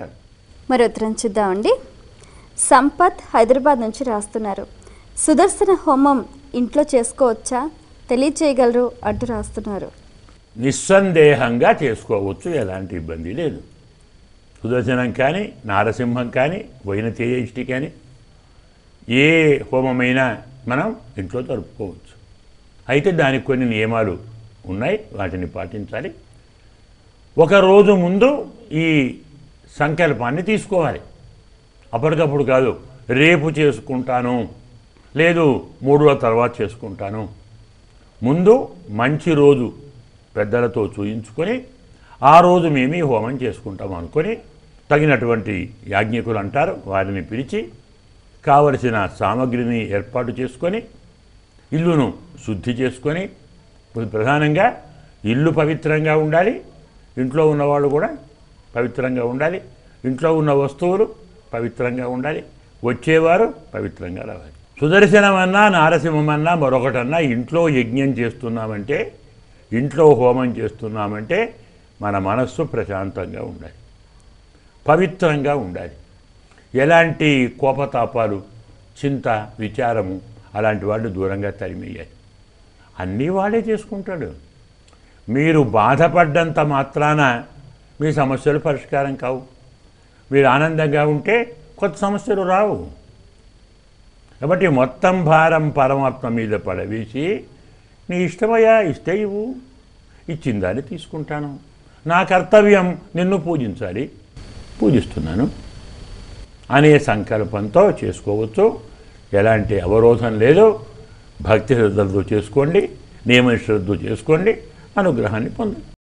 మాటలు. మరి ఉత్తరం చూద్దామండి. సంపత్ హైదరాబాద్ నుంచి రాస్తున్నారు. సుదర్శన హోమం ఇంట్లో చేసుకోవచ్చా, తెలియచేయగలరు అంటూ రాస్తున్నారు. నిస్సందేహంగా చేసుకోవచ్చు, ఎలాంటి ఇబ్బంది లేదు. సుదర్శనం కానీ, నారసింహం కానీ, వైనతేయ ఇష్టి కానీ ఏ హోమమైనా మనం ఇంట్లో జరుపుకోవచ్చు. అయితే దానికి కొన్ని నియమాలు ఉన్నాయి, వాటిని పాటించాలి. ఒకరోజు ముందు ఈ సంకల్పాన్ని తీసుకోవాలి. అప్పటికప్పుడు కాదు, రేపు చేసుకుంటాను, లేదు 3 రోజుల తర్వాత చేసుకుంటాను. ముందు మంచి రోజు పెద్దలతో చూయించుకొని ఆ రోజు మేము ఈ హోమం చేసుకుంటాం అనుకొని తగినటువంటి యాజ్ఞికులు అంటారు, వారిని పిలిచి కావలసిన సామగ్రిని ఏర్పాటు చేసుకొని ఇల్లును శుద్ధి చేసుకొని, ప్రధానంగా ఇల్లు పవిత్రంగా ఉండాలి, ఇంట్లో ఉన్నవాళ్ళు కూడా పవిత్రంగా ఉండాలి, ఇంట్లో ఉన్న వస్తువులు పవిత్రంగా ఉండాలి, వచ్చేవారు పవిత్రంగా రావాలి. సుదర్శనమన్నా నారసింహమన్నా మరొకటన్నా ఇంట్లో యజ్ఞం చేస్తున్నామంటే, ఇంట్లో హోమం చేస్తున్నామంటే మన మనస్సు ప్రశాంతంగా ఉండాలి, పవిత్రంగా ఉండాలి. ఎలాంటి కోపతాపాలు, చింత, విచారము అలాంటి వాళ్ళు దూరంగా తరిమేయాలి. అన్నీ వాడే చేసుకుంటాడు. మీరు బాధపడ్డంత మాత్రాన మీ సమస్యలు పరిష్కారం కావు. మీరు ఆనందంగా ఉంటే కొత్త సమస్యలు రావు. కాబట్టి మొత్తం భారం పరమాత్మ మీద పడవేసి, నీ ఇష్టమయ్యా, ఇస్తే ఇవ్వు, ఇచ్చిందాన్ని తీసుకుంటాను, నా కర్తవ్యం నిన్ను పూజించాలి, పూజిస్తున్నాను అనే సంకల్పంతో చేసుకోవచ్చు. ఎలాంటి అవరోధం లేదు. భక్తి శ్రద్ధలతో చేసుకోండి, నియమ శ్రద్ధ చేసుకోండి, అనుగ్రహాన్ని పొందండి.